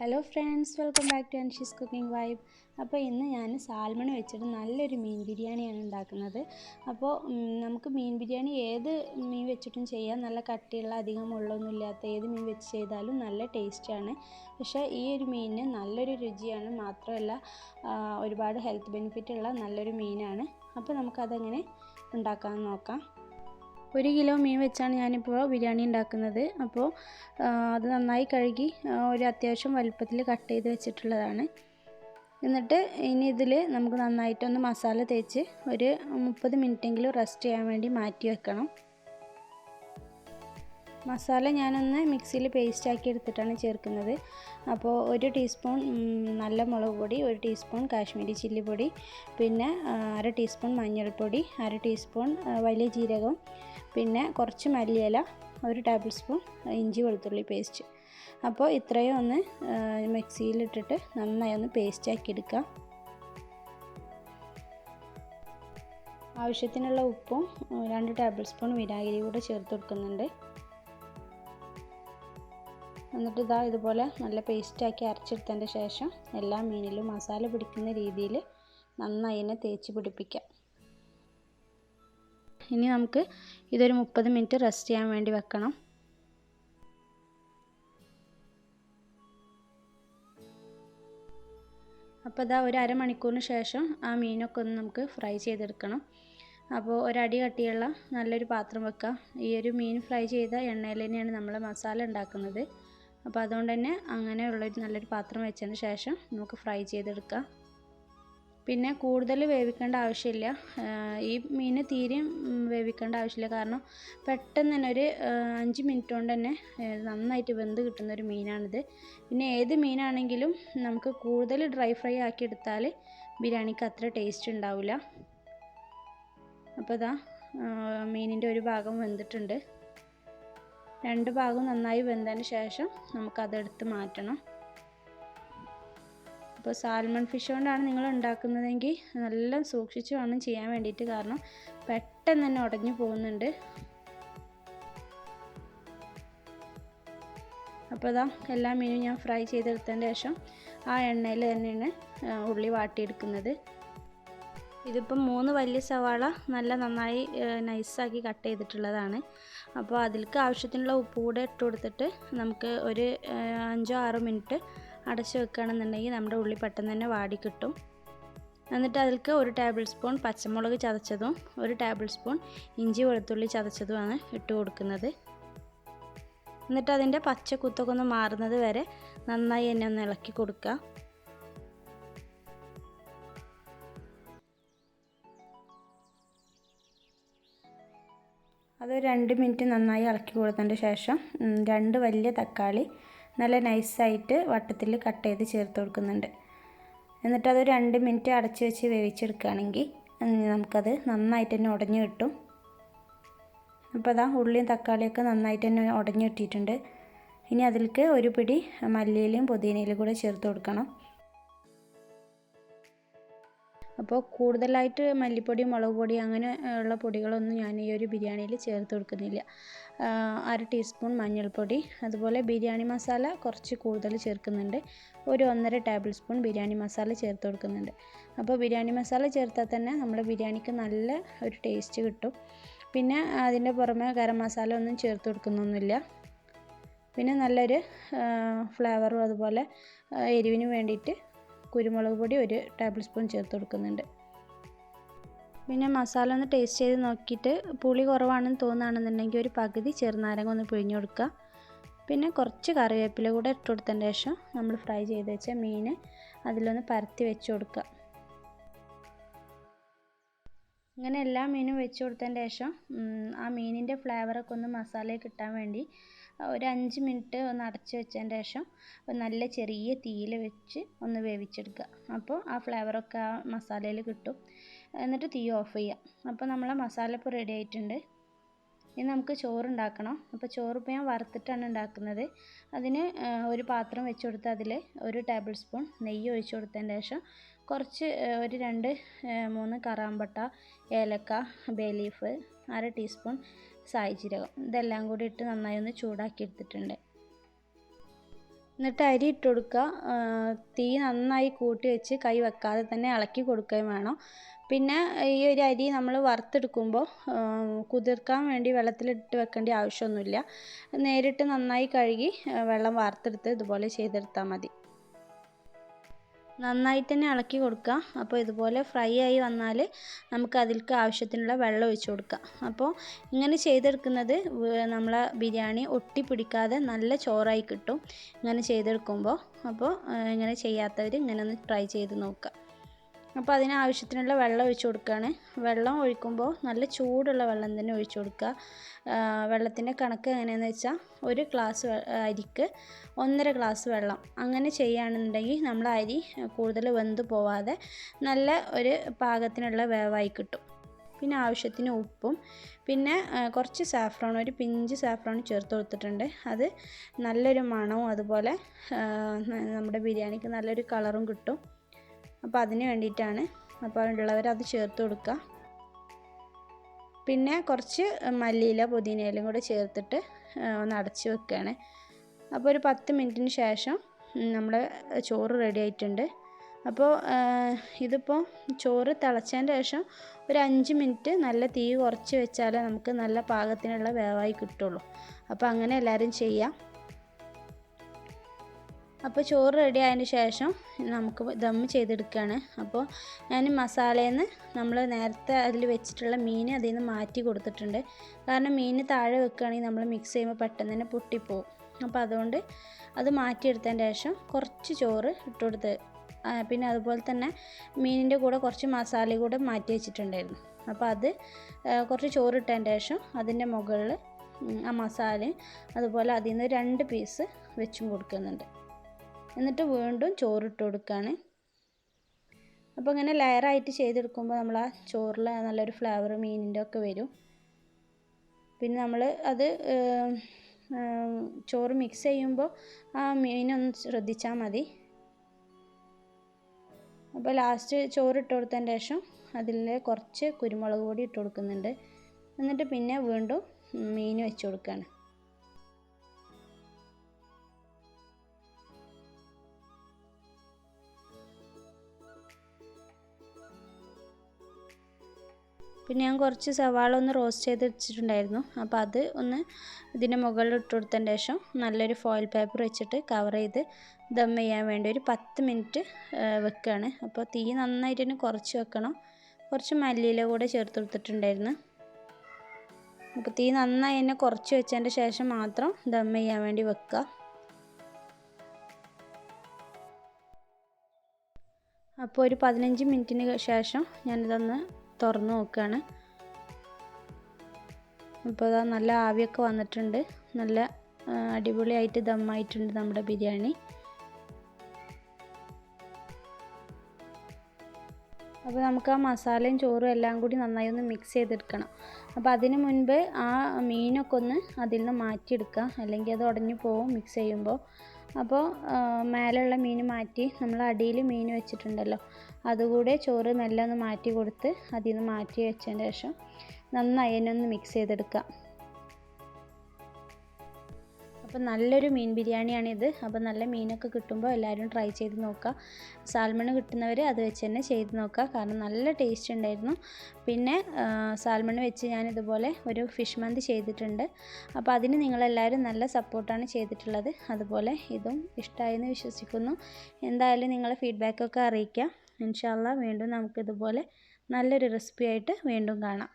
Hello friends, welcome back to Anshi's cooking vibe. അപ്പോൾ ഇന്ന് ഞാൻ സാൽമൺ വെച്ചിട്ട് നല്ലൊരു മീൻ ബിരിയാണിയാണ് ഉണ്ടാക്കുന്നത്. അപ്പോൾ നമുക്ക് മീൻ ബിരിയാണി ഏത് മീൻ വെച്ചിട്ടും ചെയ്യാം. നല്ല കട്ടിയുള്ള അധികം മുള്ളൊന്നുമില്ലാത്ത ഏത് മീൻ വെച്ച് ചെയ്താലും നല്ല ടേസ്റ്റാണ്. പക്ഷേ ഈ ഒരു മീനിന് നല്ലൊരു രുചിയാണ്, മാത്രമല്ല ഒരുപാട് ഹെൽത്ത് ബെനിഫിറ്റ് ഉള്ള നല്ലൊരു മീനാണ്. അപ്പോൾ നമുക്കതെങ്ങനെ ഉണ്ടാക്കാമെന്ന് നോക്കാം. 1 കിലോ മീൻ വെച്ചാണ് ഞാനിപ്പോൾ ബിരിയാണി ഉണ്ടാക്കുന്നത്. അപ്പോൾ അത് നന്നായി കഴുകി ഒരു അത്യാവശ്യം വലുപ്പത്തിൽ കട്ട് ചെയ്ത് വെച്ചിട്ടുള്ളതാണ്. എന്നിട്ട് ഇനി ഇതിൽ നമുക്ക് നന്നായിട്ടൊന്ന് മസാല തേച്ച് ഒരു 30 മിനിറ്റെങ്കിലും റെസ്റ്റ് ചെയ്യാൻ വേണ്ടി മാറ്റി വെക്കണം. മസാല ഞാനൊന്ന് മിക്സിയിൽ പേസ്റ്റാക്കി എടുത്തിട്ടാണ് ചേർക്കുന്നത്. അപ്പോൾ 1 ടീസ്പൂൺ നല്ല മുളക് പൊടി, 1 ടീസ്പൂൺ കാശ്മീരി ചില്ലി പൊടി, പിന്നെ 1/2 ടീസ്പൂൺ മഞ്ഞൾപ്പൊടി, 1/2 ടീസ്പൂൺ വലിയ ജീരകം, പിന്നെ കുറച്ച് മല്ലിയില, 1 ടേബിൾ സ്പൂൺ ഇഞ്ചി വെളുത്തുള്ളി പേസ്റ്റ്. അപ്പോൾ ഇത്രയും ഒന്ന് മിക്സിയിലിട്ടിട്ട് നന്നായി ഒന്ന് പേസ്റ്റാക്കി എടുക്കാം. ആവശ്യത്തിനുള്ള ഉപ്പും 2 ടേബിൾ സ്പൂൺ വിനാഗിരി കൂടെ ചേർത്ത് കൊടുക്കുന്നുണ്ട്. എന്നിട്ട് ഇതുപോലെ നല്ല പേസ്റ്റാക്കി അരച്ചെടുത്തതിൻ്റെ ശേഷം എല്ലാ മീനിലും മസാല പിടിക്കുന്ന രീതിയിൽ നന്നായി തന്നെ തേച്ച് പിടിപ്പിക്കാം. ഇനി നമുക്ക് ഇതൊരു 30 മിനിറ്റ് റെസ്റ്റ് ചെയ്യാൻ വേണ്ടി വെക്കണം. അപ്പോൾ ഒരു അരമണിക്കൂറിന് ശേഷം ആ മീനൊക്കെ ഒന്ന് നമുക്ക് ഫ്രൈ ചെയ്തെടുക്കണം. അപ്പോൾ ഒരടി കട്ടിയുള്ള നല്ലൊരു പാത്രം വെക്കാം. ഈ ഒരു മീൻ ഫ്രൈ ചെയ്ത എണ്ണയിൽ തന്നെയാണ് നമ്മൾ മസാല ഉണ്ടാക്കുന്നത്. അപ്പോൾ അതുകൊണ്ട് തന്നെ അങ്ങനെയുള്ളൊരു നല്ലൊരു പാത്രം വെച്ചതിന് ശേഷം നമുക്ക് ഫ്രൈ ചെയ്തെടുക്കാം. പിന്നെ കൂടുതൽ വേവിക്കേണ്ട ആവശ്യമില്ല. ഈ മീൻ തീരെയും വേവിക്കേണ്ട ആവശ്യമില്ല, കാരണം പെട്ടെന്ന് തന്നെ ഒരു 5 മിനിറ്റ് കൊണ്ട് തന്നെ നന്നായിട്ട് വെന്ത് കിട്ടുന്നൊരു മീനാണിത്. പിന്നെ ഏത് മീനാണെങ്കിലും നമുക്ക് കൂടുതൽ ഡ്രൈ ഫ്രൈ ആക്കി എടുത്താൽ ബിരിയാണിക്ക് അത്ര ടേസ്റ്റ് ഉണ്ടാവില്ല. അപ്പോൾ മീനിൻ്റെ ഒരു ഭാഗം വെന്തിട്ടുണ്ട്. 2 ഭാഗം നന്നായി വെന്തതിന് ശേഷം നമുക്കതെടുത്ത് മാറ്റണം. അപ്പോൾ സാൽമൺ ഫിഷ് കൊണ്ടാണ് നിങ്ങൾ ഉണ്ടാക്കുന്നതെങ്കിൽ നല്ല സൂക്ഷിച്ച് വേണം ചെയ്യാൻ വേണ്ടിയിട്ട്, കാരണം പെട്ടെന്ന് തന്നെ ഉടഞ്ഞു പോകുന്നുണ്ട്. അപ്പോൾ എല്ലാ മീനും ഞാൻ ഫ്രൈ ചെയ്തെടുത്തതിന് ശേഷം ആ എണ്ണയിൽ തന്നെയാണ് ഉള്ളി വാട്ടിയെടുക്കുന്നത്. ഇതിപ്പം 3 വലിയ സവാള നന്നായി നൈസാക്കി കട്ട് ചെയ്തിട്ടുള്ളതാണ്. അപ്പോൾ അതിലേക്ക് ആവശ്യത്തിനുള്ള ഉപ്പ് കൂടെ ഇട്ട് കൊടുത്തിട്ട് നമുക്ക് ഒരു 5-6 മിനിറ്റ് അടച്ച് വെക്കുകയാണെന്നുണ്ടെങ്കിൽ നമ്മുടെ ഉള്ളി പെട്ടെന്ന് തന്നെ വാടി കിട്ടും. എന്നിട്ട് അതിലേക്ക് 1 ടേബിൾ സ്പൂൺ പച്ചമുളക് ചതച്ചതും 1 ടേബിൾ സ്പൂൺ ഇഞ്ചി വെളുത്തുള്ളി ചതച്ചതുമാണ് ഇട്ട് കൊടുക്കുന്നത്. എന്നിട്ട് അതിൻ്റെ പച്ച കുത്തൊക്കെ ഒന്ന് മാറുന്നത് വരെ നന്നായി തന്നെ ഒന്ന് ഇളക്കി കൊടുക്കുക. അത് 2 മിനിറ്റ് നന്നായി ഇളക്കി കൊടുത്തതിൻ്റെ ശേഷം 2 വലിയ തക്കാളി നല്ല നൈസായിട്ട് വട്ടത്തിൽ കട്ട് ചെയ്ത് ചേർത്ത് കൊടുക്കുന്നുണ്ട്. എന്നിട്ട് അത് 2 മിനിറ്റ് അടച്ച് വെച്ച് വേവിച്ചെടുക്കുകയാണെങ്കിൽ നമുക്കത് നന്നായിട്ട് തന്നെ ഉടഞ്ഞു കിട്ടും. അപ്പോൾ ഉള്ളിയും തക്കാളിയൊക്കെ നന്നായിട്ട് തന്നെ ഉടഞ്ഞു കിട്ടിയിട്ടുണ്ട്. ഇനി അതിലേക്ക് ഒരു പിടി മല്ലിയിലയും പുതിനയിലും കൂടെ ചേർത്ത് കൊടുക്കണം. അപ്പോൾ കൂടുതലായിട്ട് മല്ലിപ്പൊടി, മുളക് പൊടി അങ്ങനെ ഉള്ള പൊടികളൊന്നും ഞാൻ ഈ ഒരു ബിരിയാണിയിൽ ചേർത്ത് കൊടുക്കുന്നില്ല. 1/2 ടീസ്പൂൺ മഞ്ഞൾപ്പൊടി, അതുപോലെ ബിരിയാണി മസാല കുറച്ച് കൂടുതൽ ചേർക്കുന്നുണ്ട്. ഒരു 1.5 ടേബിൾ സ്പൂൺ ബിരിയാണി മസാല ചേർത്ത് കൊടുക്കുന്നുണ്ട്. അപ്പോൾ ബിരിയാണി മസാല ചേർത്താൽ തന്നെ നമ്മുടെ ബിരിയാണിക്ക് നല്ല ഒരു ടേസ്റ്റ് കിട്ടും. പിന്നെ അതിൻ്റെ പുറമെ ഗരം മസാല ഒന്നും ചേർത്ത് കൊടുക്കുന്നൊന്നുമില്ല. പിന്നെ നല്ലൊരു ഫ്ലേവറും അതുപോലെ എരിവിന് വേണ്ടിയിട്ട് കുരുമുളക് പൊടി 1 ടേബിൾ സ്പൂൺ ചേർത്ത് കൊടുക്കുന്നുണ്ട്. പിന്നെ മസാല ഒന്ന് ടേസ്റ്റ് ചെയ്ത് നോക്കിയിട്ട് പുളി കുറവാണെന്ന് തോന്നുകയാണെന്നുണ്ടെങ്കിൽ ഒരു പകുതി ചെറുനാരങ്ങ ഒന്ന് പിഴിഞ്ഞ് കൊടുക്കുക. പിന്നെ കുറച്ച് കറിവേപ്പില കൂടെ ഇട്ട് കൊടുത്തതിന് ശേഷം നമ്മൾ ഫ്രൈ ചെയ്ത് വെച്ച മീൻ അതിലൊന്ന് പരത്തി വെച്ച് കൊടുക്കുക. ഇങ്ങനെ എല്ലാ മീനും വെച്ച് കൊടുത്തതിന് ശേഷം ആ മീനിൻ്റെ ഫ്ലേവറൊക്കെ ഒന്ന് മസാലയിൽ കിട്ടാൻ വേണ്ടി ഒരു 5 മിനിറ്റ് ഒന്ന് അടച്ച് വെച്ചതിന് ശേഷം നല്ല ചെറിയ തീയിൽ വെച്ച് ഒന്ന് വേവിച്ചെടുക്കുക. അപ്പോൾ ആ ഫ്ലേവറൊക്കെ ആ മസാലയിൽ കിട്ടും. എന്നിട്ട് തീ ഓഫ് ചെയ്യാം. അപ്പോൾ നമ്മളെ മസാല ഇപ്പോൾ റെഡി ആയിട്ടുണ്ട്. ഇനി നമുക്ക് ചോറുണ്ടാക്കണം. അപ്പോൾ ചോറ് ഇപ്പോൾ ഞാൻ വറുത്തിട്ടാണ് ഉണ്ടാക്കുന്നത്. അതിന് ഒരു പാത്രം വെച്ച് കൊടുത്ത് അതിൽ 1 ടേബിൾ സ്പൂൺ നെയ്യ് ഒഴിച്ച് കൊടുത്തതിന് ശേഷം കുറച്ച് ഒരു 2-3 കറാമ്പട്ട, ഏലക്ക, ബേ ലീഫ്, 1/2 ടീസ്പൂൺ സായി ജീരകം ഇതെല്ലാം കൂടി ഇട്ട് നന്നായി ഒന്ന് ചൂടാക്കി എടുത്തിട്ടുണ്ട്. എന്നിട്ട് അരി ഇട്ട് കൊടുക്കുക. തീ നന്നായി കൂട്ടി വെച്ച് കൈ വെക്കാതെ തന്നെ ഇളക്കി കൊടുക്കുകയും വേണം. പിന്നെ ഈ ഒരു അരി നമ്മൾ വറുത്തെടുക്കുമ്പോൾ കുതിർക്കാൻ വേണ്ടി വെള്ളത്തിലിട്ട് വെക്കേണ്ട ആവശ്യമൊന്നുമില്ല. നേരിട്ട് നന്നായി കഴുകി വെള്ളം വാർത്തെടുത്ത് ഇതുപോലെ ചെയ്തെടുത്താൽ മതി. നന്നായിട്ട് തന്നെ ഇളക്കി കൊടുക്കുക. അപ്പോൾ ഇതുപോലെ ഫ്രൈ ആയി വന്നാൽ നമുക്ക് അതിലേക്ക് ആവശ്യത്തിനുള്ള വെള്ളം ഒഴിച്ച് കൊടുക്കാം. അപ്പോൾ ഇങ്ങനെ ചെയ്തെടുക്കുന്നത് നമ്മളെ ബിരിയാണി ഒട്ടിപ്പിടിക്കാതെ നല്ല ചോറായി കിട്ടും ഇങ്ങനെ ചെയ്തെടുക്കുമ്പോൾ. അപ്പോൾ ഇങ്ങനെ ചെയ്യാത്തവർ ഇങ്ങനെ ഒന്ന് ട്രൈ ചെയ്ത് നോക്കുക. അപ്പോൾ അതിനാവശ്യത്തിനുള്ള വെള്ളം ഒഴിച്ച് കൊടുക്കുകയാണ്. വെള്ളം ഒഴിക്കുമ്പോൾ നല്ല ചൂടുള്ള വെള്ളം തന്നെ ഒഴിച്ച് കൊടുക്കുക. വെള്ളത്തിൻ്റെ കണക്ക് എങ്ങനെയാണെന്ന് വെച്ചാൽ ഒരു ഗ്ലാസ് അരിക്ക് 1.5 ഗ്ലാസ് വെള്ളം. അങ്ങനെ ചെയ്യുകയാണെന്നുണ്ടെങ്കിൽ നമ്മൾ അരി കൂടുതൽ വെന്ത് പോവാതെ നല്ല ഒരു പാകത്തിനുള്ള വേവായി കിട്ടും. പിന്നെ ആവശ്യത്തിന് ഉപ്പും പിന്നെ കുറച്ച് സാഫ്രോൺ, ഒരു പിഞ്ച് സാഫ്രോൺ ചേർത്ത് കൊടുത്തിട്ടുണ്ട്. അത് നല്ലൊരു മണവും അതുപോലെ നമ്മുടെ ബിരിയാണിക്ക് നല്ലൊരു കളറും കിട്ടും. അപ്പോൾ അതിന് വേണ്ടിയിട്ടാണ്. അപ്പോൾ ഉള്ളവർ അത് ചേർത്ത് കൊടുക്കുക. പിന്നെ കുറച്ച് മല്ലിയില പുതിനയിലും കൂടെ ചേർത്തിട്ട് ഒന്ന് അടച്ച് വെക്കുകയാണ്. അപ്പോൾ ഒരു 10 മിനിറ്റിന് ശേഷം നമ്മുടെ ചോറ് റെഡി ആയിട്ടുണ്ട്. അപ്പോൾ ഇതിപ്പോൾ ചോറ് തിളച്ചതിൻ്റെ ശേഷം ഒരു 5 മിനിറ്റ് നല്ല തീ കുറച്ച് വെച്ചാലേ നമുക്ക് നല്ല പാകത്തിനുള്ള വേവായി കിട്ടുള്ളൂ. അപ്പോൾ അങ്ങനെ എല്ലാവരും ചെയ്യാം. അപ്പോൾ ചോറ് റെഡി ആയതിന് ശേഷം നമുക്ക് ദം ചെയ്തെടുക്കുകയാണ്. അപ്പോൾ ഞാൻ മസാലയിൽ നിന്ന് നമ്മൾ നേരത്തെ അതിൽ വെച്ചിട്ടുള്ള മീൻ അതിൽ നിന്ന് മാറ്റി കൊടുത്തിട്ടുണ്ട്. കാരണം മീൻ താഴെ വെക്കുകയാണെങ്കിൽ നമ്മൾ മിക്സ് ചെയ്യുമ്പോൾ പെട്ടെന്ന് തന്നെ പൊട്ടിപ്പോവും. അപ്പോൾ അതുകൊണ്ട് അത് മാറ്റിയെടുത്തതിന് ശേഷം കുറച്ച് ചോറ് ഇട്ട് കൊടുത്ത്, പിന്നെ അതുപോലെ തന്നെ മീനിൻ്റെ കൂടെ കുറച്ച് മസാല കൂടെ മാറ്റി വെച്ചിട്ടുണ്ടായിരുന്നു. അപ്പോൾ അത് കുറച്ച് ചോറ് ഇട്ടതിന് ശേഷം അതിൻ്റെ മുകളിൽ ആ മസാലയും അതുപോലെ അതിൽ നിന്ന് 2 പീസ് വെച്ചും കൊടുക്കുന്നുണ്ട്. എന്നിട്ട് വീണ്ടും ചോറിട്ട് കൊടുക്കുകയാണ്. അപ്പോൾ ഇങ്ങനെ ലെയറായിട്ട് ചെയ്തെടുക്കുമ്പോൾ നമ്മൾ ആ ചോറിൽ നല്ലൊരു ഫ്ലേവർ മീനിൻ്റെ ഒക്കെ വരും. പിന്നെ നമ്മൾ അത് ചോറ് മിക്സ് ചെയ്യുമ്പോൾ ആ മീനൊന്ന് ശ്രദ്ധിച്ചാൽ മതി. അപ്പോൾ ലാസ്റ്റ് ചോറിട്ട് കൊടുത്തതിന് ശേഷം അതിൽ കുറച്ച് കുരുമുളക് പൊടി ഇട്ട് കൊടുക്കുന്നുണ്ട്. എന്നിട്ട് പിന്നെ വീണ്ടും മീൻ വെച്ച് കൊടുക്കുകയാണ്. പിന്നെ ഞാൻ കുറച്ച് സവാള ഒന്ന് റോസ്റ്റ് ചെയ്ത് വെച്ചിട്ടുണ്ടായിരുന്നു. അപ്പോൾ അത് ഒന്ന് ഇതിൻ്റെ മുകളിൽ ഇട്ട് കൊടുത്തതിന് ശേഷം നല്ലൊരു ഫോയിൽ പേപ്പർ വെച്ചിട്ട് കവർ ചെയ്ത് ദം ചെയ്യാൻ വേണ്ടി ഒരു 10 മിനിറ്റ് വെക്കുകയാണ്. അപ്പോൾ തീ നന്നായിട്ട് തന്നെ കുറച്ച് വെക്കണം. കുറച്ച് മല്ലിയില കൂടെ ചേർത്ത് കൊടുത്തിട്ടുണ്ടായിരുന്നു. അപ്പോൾ തീ നന്നായി തന്നെ കുറച്ച് വെച്ചതിൻ്റെ ശേഷം മാത്രം ദം ചെയ്യാൻ വേണ്ടി വെക്കുക. അപ്പോൾ ഒരു 15 മിനിറ്റിന് ശേഷം ഞാനിതൊന്ന് തുറന്ന് നോക്കുകയാണ്. അപ്പോൾ അതാ നല്ല ആവിയൊക്കെ വന്നിട്ടുണ്ട്. നല്ല അടിപൊളിയായിട്ട് ദമ്മായിട്ടുണ്ട് നമ്മുടെ ബിരിയാണി. അപ്പോൾ നമുക്ക് ആ മസാലയും ചോറും എല്ലാം കൂടി നന്നായി ഒന്ന് മിക്സ് ചെയ്തെടുക്കണം. അപ്പോൾ അതിന് മുൻപ് ആ മീനൊക്കെ ഒന്ന് അതിൽ നിന്ന് മാറ്റിയെടുക്കുക, അല്ലെങ്കിൽ അത് ഉടഞ്ഞു പോകും മിക്സ് ചെയ്യുമ്പോൾ. അപ്പോൾ മേലുള്ള മീൻ മാറ്റി നമ്മൾ അടിയിൽ മീൻ വെച്ചിട്ടുണ്ടല്ലോ, അതുകൂടെ ചോറ് മെല്ലെ ഒന്ന് മാറ്റി കൊടുത്ത് അതിൽ നിന്ന് മാറ്റി വെച്ചതിന് ശേഷം നന്നായി തന്നെ ഒന്ന് മിക്സ് ചെയ്തെടുക്കുക. അപ്പോൾ നല്ലൊരു മീൻ ബിരിയാണിയാണിത്. അപ്പോൾ നല്ല മീനൊക്കെ കിട്ടുമ്പോൾ എല്ലാവരും ട്രൈ ചെയ്ത് നോക്കുക. സാൽമൺ കിട്ടുന്നവർ അത് വെച്ച് തന്നെ ചെയ്ത് നോക്കുക, കാരണം നല്ല ടേസ്റ്റ് ഉണ്ടായിരുന്നു. പിന്നെ സാൽമൺ വെച്ച് ഞാനിതുപോലെ ഒരു ഫിഷ് മന്തി ചെയ്തിട്ടുണ്ട്. അപ്പോൾ അതിന് നിങ്ങളെല്ലാവരും നല്ല സപ്പോർട്ടാണ് ചെയ്തിട്ടുള്ളത്. അതുപോലെ ഇതും ഇഷ്ടമായെന്ന് വിശ്വസിക്കുന്നു. എന്തായാലും നിങ്ങളെ ഫീഡ്ബാക്കൊക്കെ അറിയിക്കുക. ഇൻഷാ അല്ലാഹ് വീണ്ടും നമുക്കിതുപോലെ നല്ലൊരു റെസിപ്പി ആയിട്ട് വീണ്ടും കാണാം.